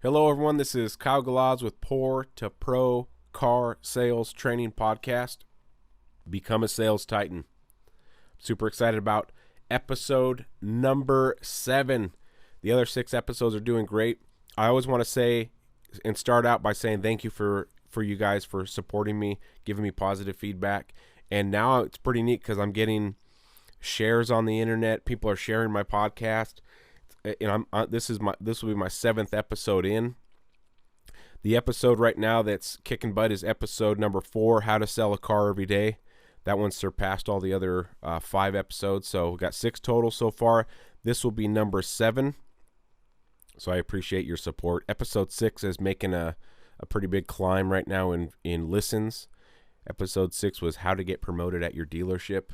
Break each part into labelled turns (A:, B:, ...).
A: Hello, everyone. This is Kyle Galaz with Poor2Pro Car Sales Training Podcast. Become a Sales Titan. Super excited about episode number 7. The other 6 episodes are doing great. I always want to say and start out by saying thank you for you guys for supporting me, giving me positive feedback. And now it's pretty neat because I'm getting shares on the internet. People are sharing my podcast. And this will be my 7th episode in. The episode right now that's kicking butt is episode number 4, How to Sell a Car Every Day. That one surpassed all the other 5 episodes, so we've got 6 total so far. This will be number 7, so I appreciate your support. Episode 6 is making a pretty big climb right now in listens. Episode 6 was how to get promoted at your dealership.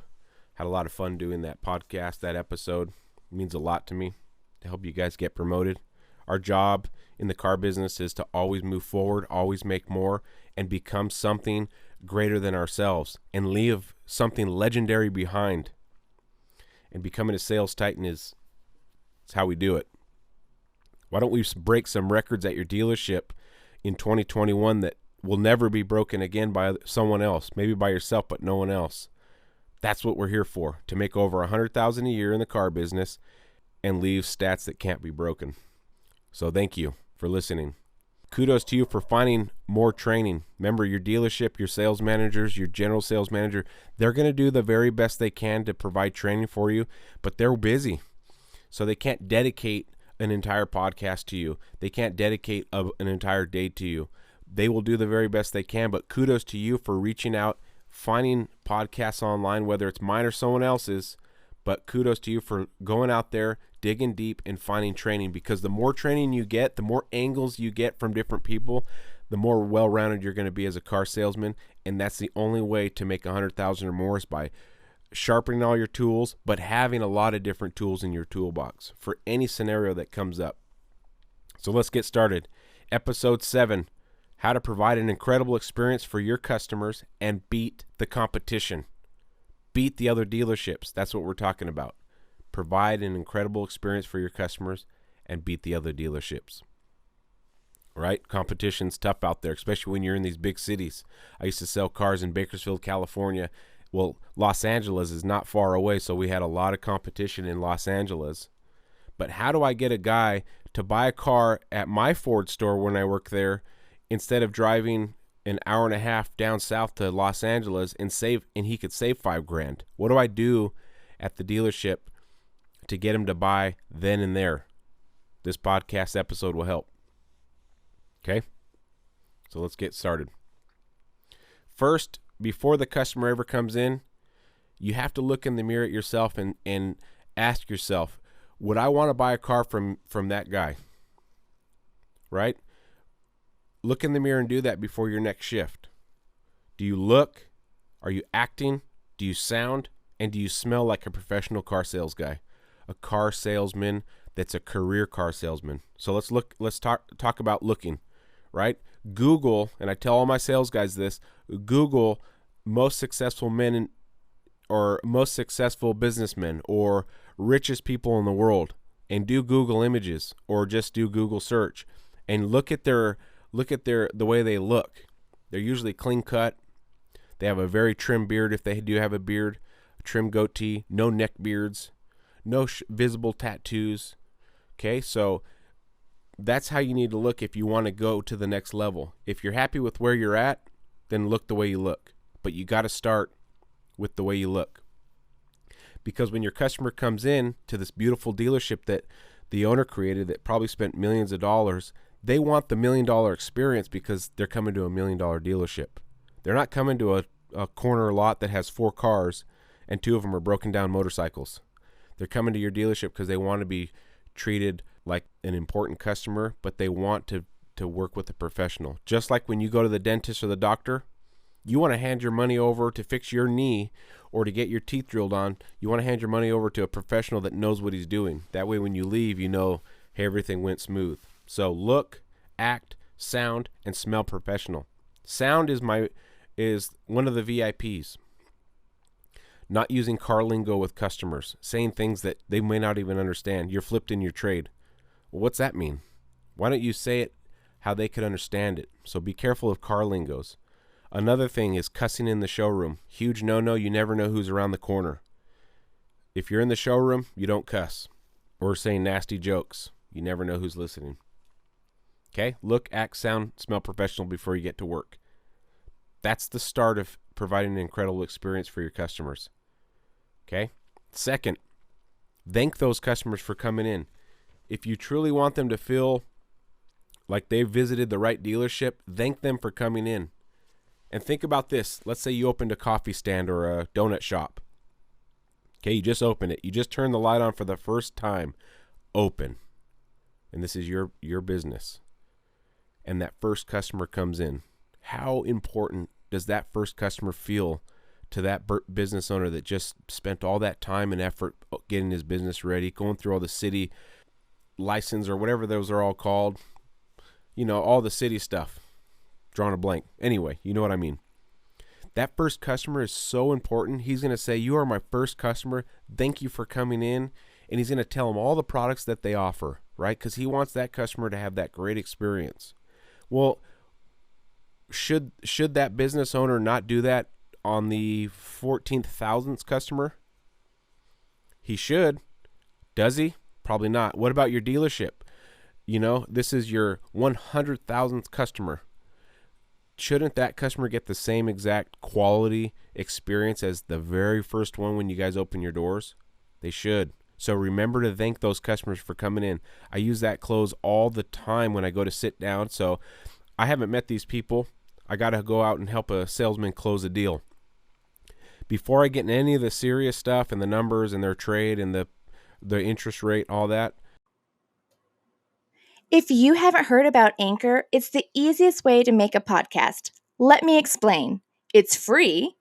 A: Had a lot of fun doing that podcast, that episode. It means a lot to me to help you guys get promoted. Our job in the car business is to always move forward, always make more, and become something greater than ourselves and leave something legendary behind. And becoming a sales titan is how we do it. Why don't we break some records at your dealership in 2021 that will never be broken again by someone else, maybe by yourself, but no one else. That's what we're here for, to make over $100,000 a year in the car business and leave stats that can't be broken. So thank you for listening. Kudos to you for finding more training. Remember, your dealership, your sales managers, your general sales manager, they're going to do the very best they can to provide training for you, but they're busy. So they can't dedicate an entire podcast to you. They can't dedicate an entire day to you. They will do the very best they can, but kudos to you for reaching out, finding podcasts online, whether it's mine or someone else's. But kudos to you for going out there, digging deep, and finding training. Because the more training you get, the more angles you get from different people, the more well-rounded you're going to be as a car salesman. And that's the only way to make $100,000 or more is by sharpening all your tools, but having a lot of different tools in your toolbox for any scenario that comes up. So let's get started. Episode 7, how to provide an incredible experience for your customers and beat the competition. Beat the other dealerships. That's what we're talking about. Provide an incredible experience for your customers and beat the other dealerships. Right? Competition's tough out there, especially when you're in these big cities. I used to sell cars in Bakersfield, California. Well, Los Angeles is not far away, so we had a lot of competition in Los Angeles. But how do I get a guy to buy a car at my Ford store when I work there instead of driving an hour and a half down south to Los Angeles and he could save $5,000? What do I do at the dealership to get him to buy then and there? This podcast episode will help. Okay? So let's get started. First, before the customer ever comes in, you have to look in the mirror at yourself and ask yourself, would I want to buy a car from that guy? Right? Look in the mirror and do that before your next shift. Do you look? Are you acting? Do you sound? And do you smell like a professional car sales guy? A car salesman that's a career car salesman. So let's talk about looking, right? Google, and I tell all my sales guys this, Google most successful men or most successful businessmen or richest people in the world and do Google images or just do Google search and look at the way they look. They're usually clean cut. They have a very trim beard if they do have a beard, a trim goatee, no neck beards, no visible tattoos. Okay, so that's how you need to look if you want to go to the next level. If you're happy with where you're at, then look the way you look. But you got to start with the way you look. Because when your customer comes in to this beautiful dealership that the owner created that probably spent millions of dollars, they want the $1 million experience because they're coming to a $1 million dealership. They're not coming to a corner lot that has 4 cars and 2 of them are broken down motorcycles. They're coming to your dealership because they want to be treated like an important customer, but they want to work with a professional. Just like when you go to the dentist or the doctor, you want to hand your money over to fix your knee or to get your teeth drilled on. You want to hand your money over to a professional that knows what he's doing. That way when you leave, you know, hey, everything went smooth. So look, act, sound, and smell professional. Sound is one of the VIPs. Not using car lingo with customers, saying things that they may not even understand. You're flipped in your trade. Well, what's that mean? Why don't you say it how they could understand it. So be careful of car lingos. Another thing is cussing in the showroom. Huge no-no. You never know who's around the corner. If you're in the showroom, you don't cuss or say nasty jokes. You never know who's listening. Okay? Look, act, sound, smell professional before you get to work. That's the start of providing an incredible experience for your customers. Okay? Second, thank those customers for coming in. If you truly want them to feel like they visited the right dealership, thank them for coming in. And think about this. Let's say you opened a coffee stand or a donut shop. Okay, you just opened it. You just turned the light on for the first time. Open. And this is your business. And that first customer comes in. How important does that first customer feel to that business owner that just spent all that time and effort getting his business ready, going through all the city license or whatever those are all called? You know, all the city stuff. Drawing a blank. Anyway, you know what I mean. That first customer is so important. He's going to say, you are my first customer. Thank you for coming in. And he's going to tell them all the products that they offer, right? Because he wants that customer to have that great experience. Well, should that business owner not do that on the 14,000th customer? He should. Does he? Probably not. What about your dealership? You know, this is your 100,000th customer. Shouldn't that customer get the same exact quality experience as the very first one when you guys open your doors? They should. So remember to thank those customers for coming in. I use that close all the time when I go to sit down. So I haven't met these people. I got to go out and help a salesman close a deal. Before I get into any of the serious stuff and the numbers and their trade and the interest rate, all that.
B: If you haven't heard about Anchor, it's the easiest way to make a podcast. Let me explain. It's free.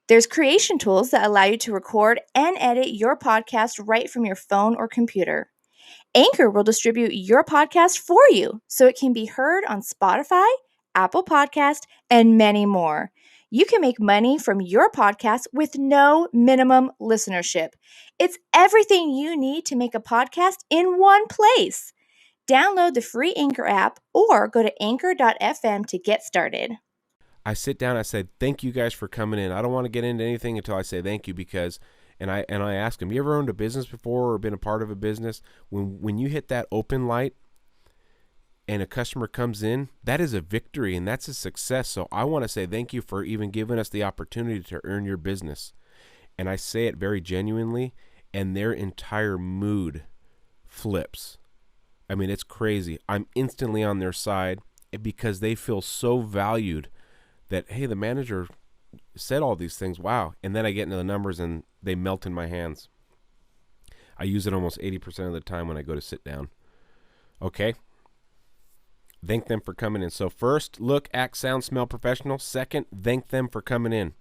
B: There's creation tools that allow you to record and edit your podcast right from your phone or computer. Anchor will distribute your podcast for you so it can be heard on Spotify, Apple Podcast, and many more. You can make money from your podcast with no minimum listenership. It's everything you need to make a podcast in one place. Download the free Anchor app or go to anchor.fm to get started.
A: I sit down, I said, thank you guys for coming in. I don't want to get into anything until I say thank you because, and I ask them, you ever owned a business before or been a part of a business? When you hit that open light and a customer comes in, that is a victory and that's a success. So I want to say thank you for even giving us the opportunity to earn your business. And I say it very genuinely, and their entire mood flips. I mean, it's crazy. I'm instantly on their side because they feel so valued that, hey, the manager said all these things. Wow. And then I get into the numbers and they melt in my hands. I use it almost 80% of the time when I go to sit down. Okay. Thank them for coming in. So first, look, act, sound, smell professional. Second, thank them for coming in.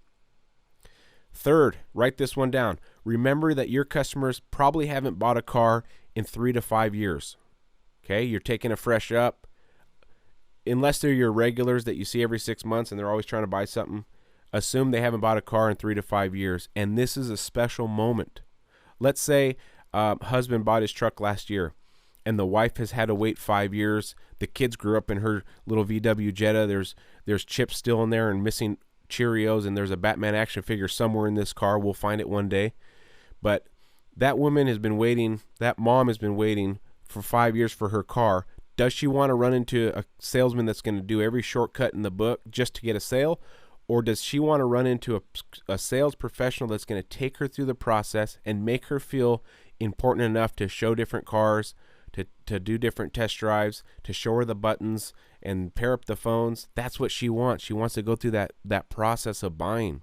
A: Third, write this one down. Remember that your customers probably haven't bought a car in 3 to 5 years. Okay, you're taking a fresh up. Unless they're your regulars that you see every 6 months and they're always trying to buy something, assume they haven't bought a car in 3 to 5 years. And this is a special moment. Let's say husband bought his truck last year and the wife has had to wait 5 years. The kids grew up in her little VW Jetta. There's chips still in there and missing Cheerios, and there's a Batman action figure somewhere in this car. We'll find it one day. But that woman has been waiting, that mom has been waiting for 5 years for her car. Does she want to run into a salesman that's going to do every shortcut in the book just to get a sale? Or does she want to run into a sales professional that's going to take her through the process and make her feel important enough to show different cars, to do different test drives, to show her the buttons and pair up the phones? That's what she wants. She wants to go through that process of buying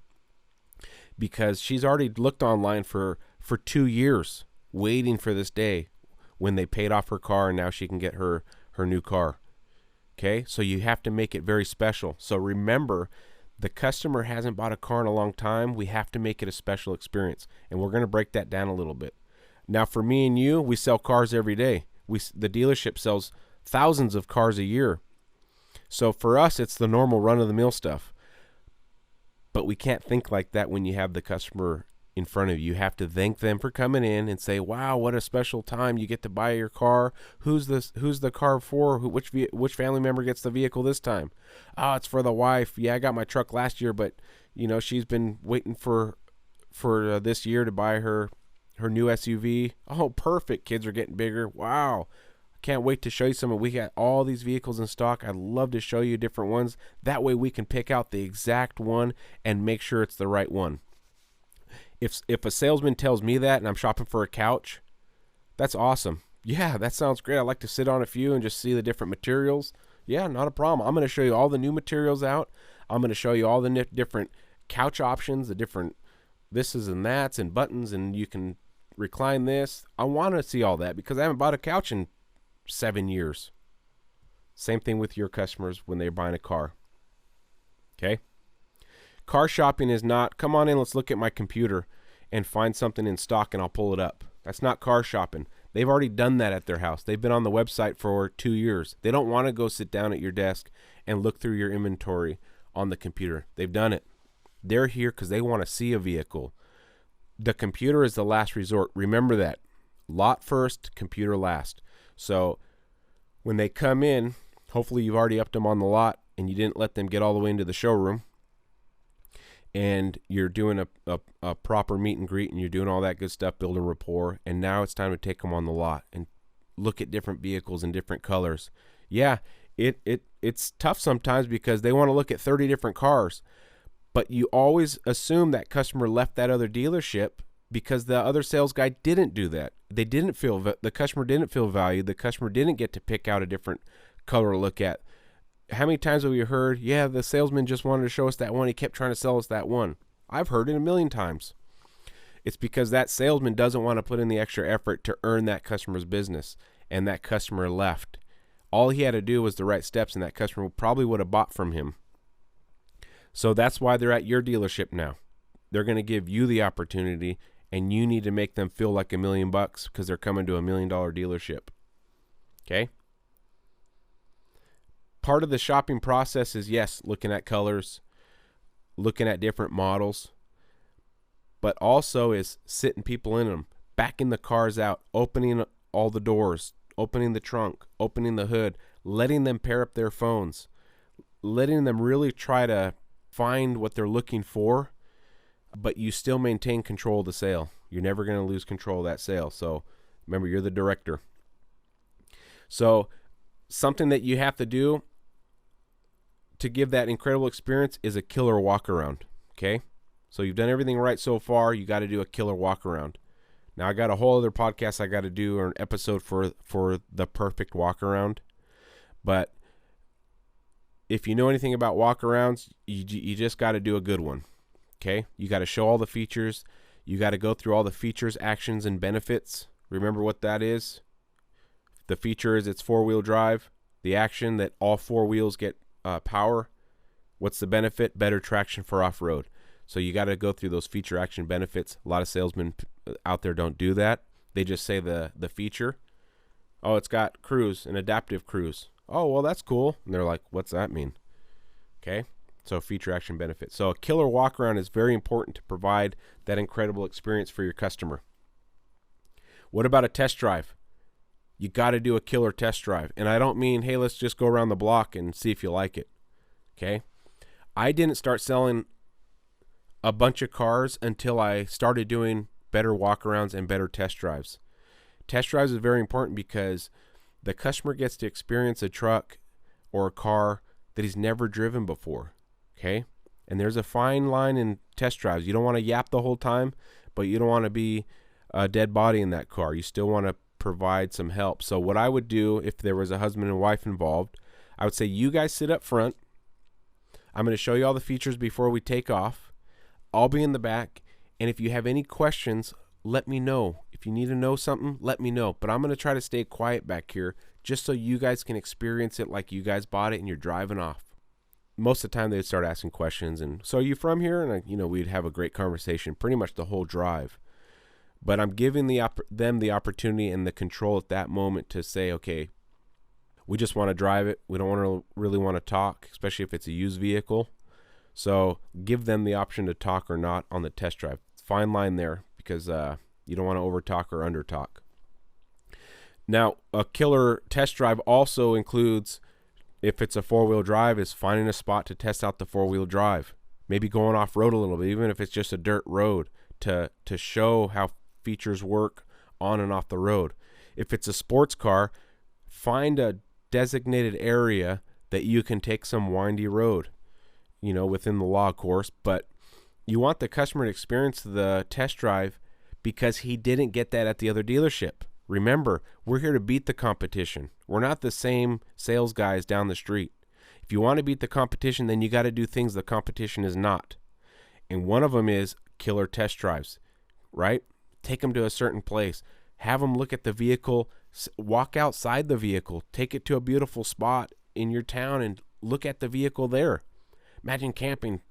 A: because she's already looked online for 2 years waiting for this day when they paid off her car and now she can get her new car. Okay, so you have to make it very special. So remember, the customer hasn't bought a car in a long time. We have to make it a special experience, and we're going to break that down a little bit. Now, for me and you, we sell cars every day. The dealership sells thousands of cars a year. So for us, it's the normal run-of-the-mill stuff. But we can't think like that when you have the customer in front of you. You have to thank them for coming in and say, wow, what a special time. You get to buy your car. Who's the car for? Which family member gets the vehicle this time? Oh, it's for the wife. Yeah, I got my truck last year, but she's been waiting for this year to buy her new SUV. Oh, perfect. Kids are getting bigger. Wow. Can't wait to show you some. We got all these vehicles in stock. I'd love to show you different ones. That way we can pick out the exact one and make sure it's the right one. If a salesman tells me that and I'm shopping for a couch, that's awesome. Yeah, that sounds great. I like to sit on a few and just see the different materials. Yeah, not a problem. I'm going to show you all the new materials out. I'm going to show you all the different couch options, the different thises and that's and buttons, and you can recline this. I want to see all that because I haven't bought a couch in 7 years. Same thing with your customers when they're buying a car. Okay? Car shopping is not, come on in, let's look at my computer and find something in stock and I'll pull it up. That's not car shopping. They've already done that at their house. They've been on the website for 2 years. They don't want to go sit down at your desk and look through your inventory on the computer. They've done it. They're here because they want to see a vehicle. The computer is the last resort. Remember that. Lot first, computer last. So when they come in, hopefully you've already upped them on the lot and you didn't let them get all the way into the showroom. And you're doing a proper meet and greet and you're doing all that good stuff, building rapport. And now it's time to take them on the lot and look at different vehicles in different colors. Yeah, it's tough sometimes because they want to look at 30 different cars. But you always assume that customer left that other dealership because the other sales guy didn't do that. The customer didn't feel valued. The customer didn't get to pick out a different color to look at. How many times have you heard, yeah, the salesman just wanted to show us that one. He kept trying to sell us that one. I've heard it a million times. It's because that salesman doesn't want to put in the extra effort to earn that customer's business, and that customer left. All he had to do was the right steps, and that customer probably would have bought from him. So that's why they're at your dealership now. They're going to give you the opportunity, and you need to make them feel like $1 million because they're coming to $1 million dealership. Okay? Part of the shopping process is, yes, looking at colors, looking at different models, but also is sitting people in them, backing the cars out, opening all the doors, opening the trunk, opening the hood, letting them pair up their phones, letting them really try to find what they're looking for, but you still maintain control of the sale. You're never going to lose control of that sale. So remember, you're the director. So something that you have to do to give that incredible experience is a killer walk around. Okay? So you've done everything right so far. You got to do a killer walk around. Now I got a whole other podcast I got to do, or an episode for the perfect walk around. But if you know anything about walk arounds, you just got to do a good one. Okay? You got to show all the features. You got to go through all the features, actions, and benefits. Remember what that is? The feature is it's 4-wheel drive. The action that all 4 wheels get power. What's the benefit? Better traction for off-road. So you got to go through those feature, action, benefits. A lot of salesmen out there don't do that. They just say the feature. Oh, it's got cruise, an adaptive cruise. Oh, well, that's cool. And they're like, what's that mean? Okay. So feature, action, benefit. So a killer walk around is very important to provide that incredible experience for your customer. What about a test drive? You got to do a killer test drive. And I don't mean, hey, let's just go around the block and see if you like it. Okay? I didn't start selling a bunch of cars until I started doing better walkarounds and better test drives. Test drives is very important because the customer gets to experience a truck or a car that he's never driven before. Okay? And there's a fine line in test drives. You don't want to yap the whole time, but you don't want to be a dead body in that car. You still want to provide some help. So what I would do if there was a husband and wife involved, I would say, you guys sit up front. I'm going to show you all the features before we take off. I'll be in the back. And if you have any questions, let me know. If you need to know something, let me know. But I'm going to try to stay quiet back here just so you guys can experience it like you guys bought it and you're driving off. Most of the time they'd start asking questions. And so are you from here? And we'd have a great conversation pretty much the whole drive. But I'm giving them the opportunity and the control at that moment to say, okay, we just want to drive it. We don't really want to talk, especially if it's a used vehicle. So give them the option to talk or not on the test drive. fine line there because you don't want to overtalk or undertalk. Now, a killer test drive also includes, if it's a four-wheel drive, is finding a spot to test out the four-wheel drive. Maybe going off-road a little bit, even if it's just a dirt road, to show how features work on and off the road. If it's a sports car, find a designated area that you can take some windy road, within the law, of course, but you want the customer to experience the test drive because he didn't get that at the other dealership. Remember, we're here to beat the competition. We're not the same sales guys down the street. If you want to beat the competition, then you got to do things the competition is not. And one of them is killer test drives, right? Take them to a certain place. Have them look at the vehicle, walk outside the vehicle, take it to a beautiful spot in your town and look at the vehicle there. Imagine camping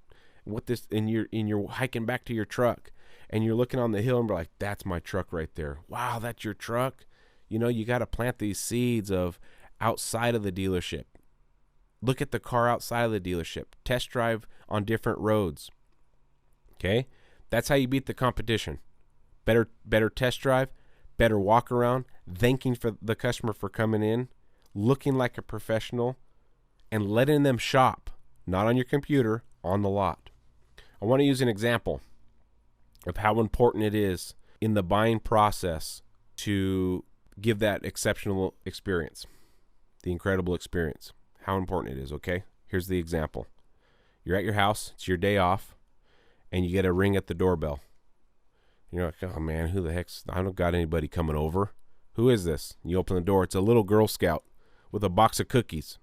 A: with this and you're hiking back to your truck and you're looking on the hill and be like, that's my truck right there. Wow, that's your truck. You got to plant these seeds of outside of the dealership. Look at the car outside of the dealership. Test drive on different roads. Okay? That's how you beat the competition. Better test drive, better walk around, thanking for the customer for coming in, looking like a professional, and letting them shop, not on your computer, on the lot. I want to use an example of how important it is in the buying process to give that exceptional experience, the incredible experience. How important it is, okay? Here's the example. You're at your house, it's your day off, and you get a ring at the doorbell. You're like, oh man, who the heck's, I don't got anybody coming over. Who is this? You open the door, it's a little Girl Scout with a box of cookies.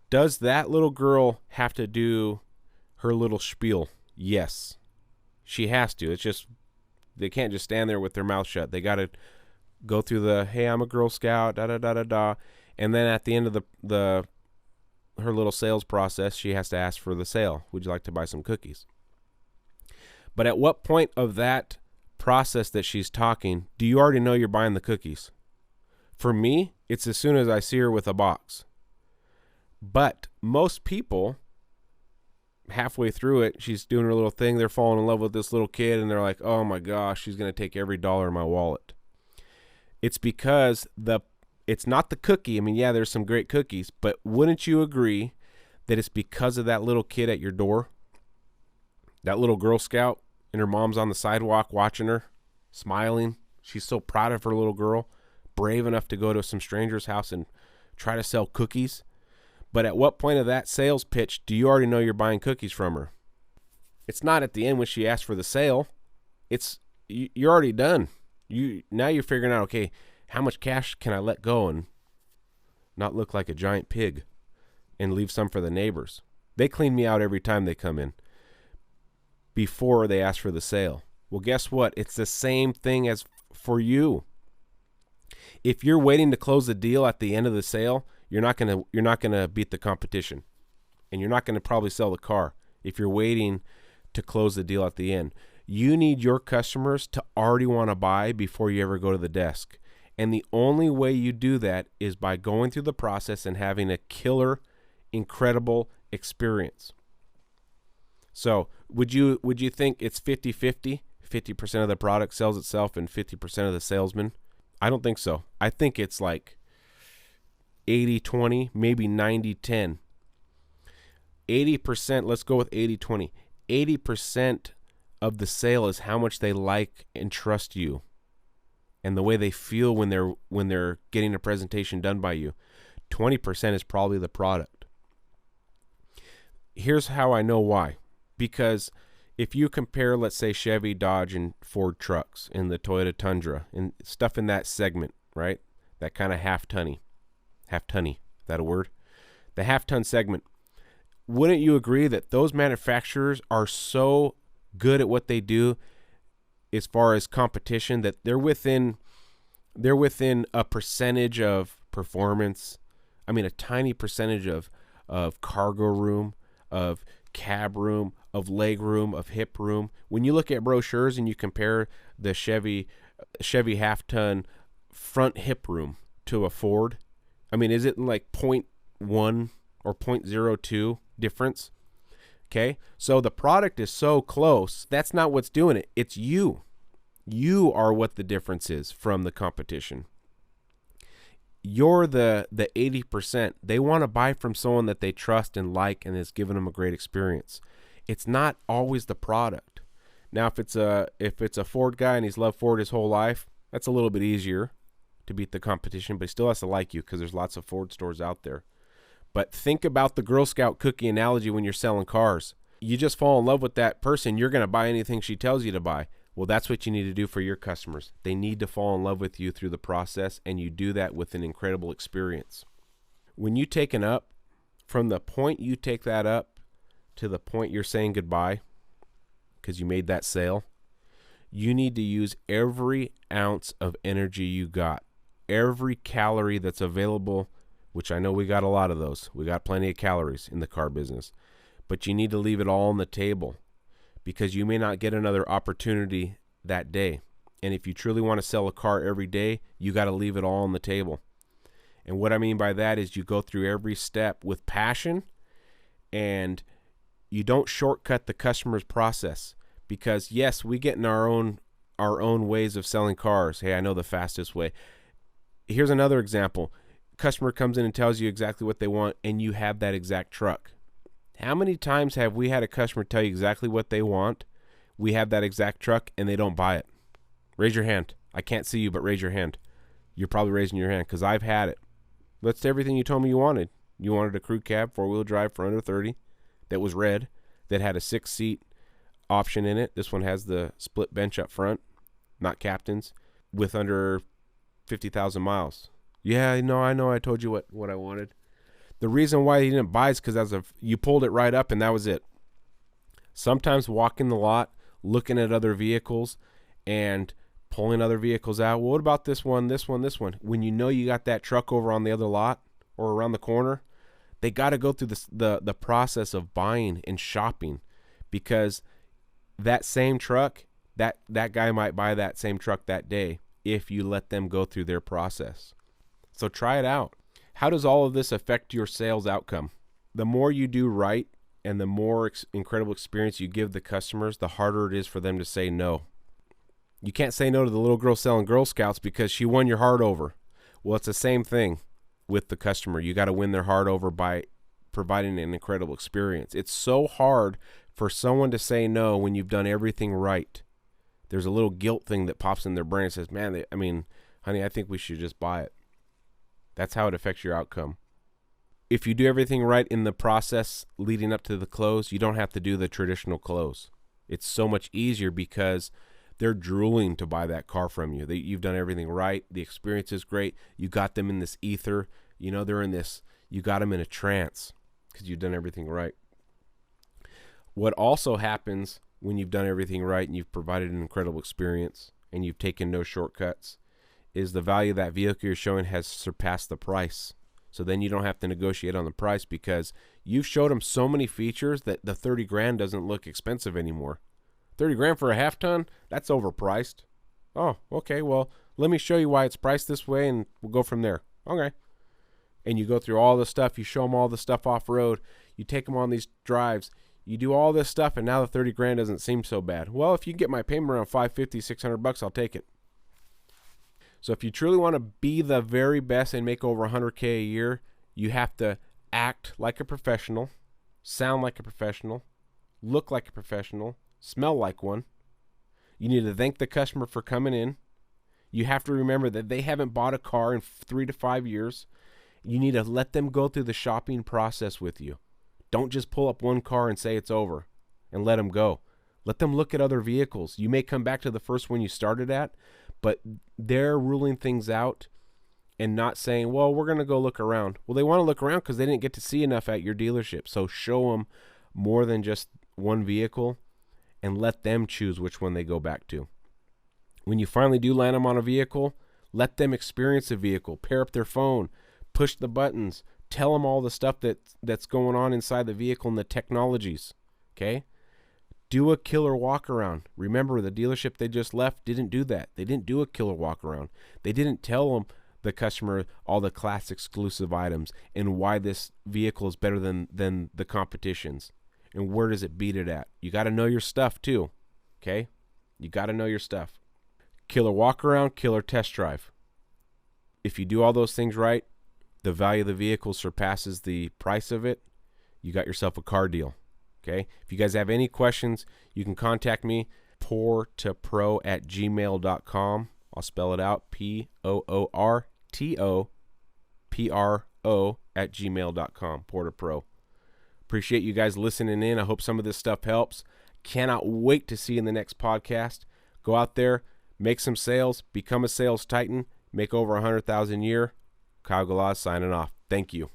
A: Does that little girl have to do her little spiel? Yes. She has to. It's just, they can't just stand there with their mouth shut. They got to go through the, hey, I'm a Girl Scout, da-da-da-da-da. And then at the end of her little sales process, she has to ask for the sale. Would you like to buy some cookies? But at what point of that process that she's talking, do you already know you're buying the cookies? For me, it's as soon as I see her with a box. But most people, halfway through it, she's doing her little thing, they're falling in love with this little kid, and they're like, oh my gosh, she's going to take every dollar in my wallet. It's because it's not the cookie. I mean, yeah, there's some great cookies, but wouldn't you agree that it's because of that little kid at your door? That little Girl Scout, and her mom's on the sidewalk watching her, smiling. She's so proud of her little girl, brave enough to go to some stranger's house and try to sell cookies. But at what point of that sales pitch do you already know you're buying cookies from her? It's not at the end when she asks for the sale. You're already done. Now you're figuring out, okay, how much cash can I let go and not look like a giant pig and leave some for the neighbors? They clean me out every time they come in before they ask for the sale. Well, guess what? It's the same thing as for you. If you're waiting to close the deal at the end of the sale, you're not gonna beat the competition, and you're not gonna probably sell the car if you're waiting to close the deal at the end. You need your customers to already want to buy before you ever go to the desk. And the only way you do that is by going through the process and having a killer, incredible experience. So would you think it's 50-50? 50% of the product sells itself and 50% of the salesman? I don't think so. I think it's like 80-20, maybe 90-10. 80%, let's go with 80-20. 80% of the sale is how much they like and trust you and the way they feel when they're getting a presentation done by you. 20% is probably the product. Here's how I know why. Because if you compare, let's say, Chevy, Dodge, and Ford trucks and the Toyota Tundra and stuff in that segment, right? That kind of half-tonny. Half-tonny, is that a word? The half-ton segment. Wouldn't you agree that those manufacturers are so good at what they do as far as competition that they're within a percentage of performance? I mean, a tiny percentage of cargo room, of cab room, of leg room, of hip room. When you look at brochures and you compare the Chevy half-ton front hip room to a Ford, I mean, is it like 0.1 or 0.02 difference? Okay? So the product is so close. That's not what's doing it. It's you. You are what the difference is from the competition. You're the 80%. They want to buy from someone that they trust and like and has given them a great experience. It's not always the product. Now, if it's a Ford guy and he's loved Ford his whole life, that's a little bit easier to beat the competition, but he still has to like you because there's lots of Ford stores out there. But think about the Girl Scout cookie analogy when you're selling cars. You just fall in love with that person, you're going to buy anything she tells you to buy. Well, that's what you need to do for your customers. They need to fall in love with you through the process, and you do that with an incredible experience. When you take an up, from the point you take that up to the point you're saying goodbye, because you made that sale, you need to use every ounce of energy you got, every calorie that's available, which I know we got a lot of those. We got plenty of calories in the car business, but you need to leave it all on the table because you may not get another opportunity that day. And if you truly want to sell a car every day, you got to leave it all on the table. And what I mean by that is you go through every step with passion, and you don't shortcut the customer's process, because yes, we get in our own ways of selling cars. Hey, I know the fastest way. Here's another example. Customer comes in and tells you exactly what they want, and you have that exact truck. How many times have we had a customer tell you exactly what they want, we have that exact truck, and they don't buy it? Raise your hand. I can't see you, but raise your hand. You're probably raising your hand because I've had it. That's everything you told me you wanted. You wanted a crew cab, 4-wheel drive for under 30 that was red, that had a 6-seat option in it. This one has the split bench up front, not captain's, with under 50,000 miles. Yeah, I know. I told you what I wanted. The reason why he didn't buy is because you pulled it right up and that was it. Sometimes walking the lot, looking at other vehicles, and pulling other vehicles out. Well, what about this one? When you know you got that truck over on the other lot or around the corner, they got to go through the process of buying and shopping, because that same truck, that guy might buy that same truck that day if you let them go through their process. So try it out. How does all of this affect your sales outcome? The more you do right and the more incredible experience you give the customers, the harder it is for them to say no. You can't say no to the little girl selling Girl Scouts because she won your heart over. Well, it's the same thing with the customer. You got to win their heart over by providing an incredible experience. It's so hard for someone to say no when you've done everything right. There's a little guilt thing that pops in their brain and says, honey, I think we should just buy it. That's how it affects your outcome. If you do everything right in the process leading up to the close, you don't have to do the traditional close. It's so much easier because they're drooling to buy that car from you. You've done everything right. The experience is great. You got them in this ether. They're in this. You got them in a trance because you've done everything right. What also happens when you've done everything right and you've provided an incredible experience and you've taken no shortcuts is the value of that vehicle you're showing has surpassed the price. So then you don't have to negotiate on the price because you've showed them so many features that the 30 grand doesn't look expensive anymore. 30 grand for a half ton? That's overpriced. Oh, okay. Well, let me show you why it's priced this way and we'll go from there. Okay. And you go through all the stuff. You show them all the stuff off road. You take them on these drives. You do all this stuff and now the 30 grand doesn't seem so bad. Well, if you get my payment around $550, $600, I'll take it. So if you truly want to be the very best and make over 100K a year, you have to act like a professional, sound like a professional, look like a professional, smell like one. You need to thank the customer for coming in. You have to remember that they haven't bought a car in 3 to 5 years. You need to let them go through the shopping process with you. Don't just pull up one car and say it's over and let them go. Let them look at other vehicles. You may come back to the first one you started at, but they're ruling things out and not saying, well, we're going to go look around. Well, they want to look around because they didn't get to see enough at your dealership. So show them more than just one vehicle and let them choose which one they go back to. When you finally do land them on a vehicle, let them experience the vehicle. Pair up their phone, push the buttons, tell them all the stuff that's going on inside the vehicle and the technologies. Okay? Do a killer walk around. Remember, the dealership they just left didn't do that. They didn't do a killer walk around. They didn't tell the customer all the class exclusive items and why this vehicle is better than the competition's. and where does it beat it at? You got to know your stuff too, okay? You got to know your stuff. Killer walk around, killer test drive. If you do all those things right, the value of the vehicle surpasses the price of it. You got yourself a car deal, okay? If you guys have any questions, you can contact me, poor2pro@gmail.com. I'll spell it out, poortopro@gmail.com, Poor2Pro. Appreciate you guys listening in. I hope some of this stuff helps. Cannot wait to see you in the next podcast. Go out there, make some sales, become a sales titan, make over 100,000 a year. Kyle Galaz signing off. Thank you.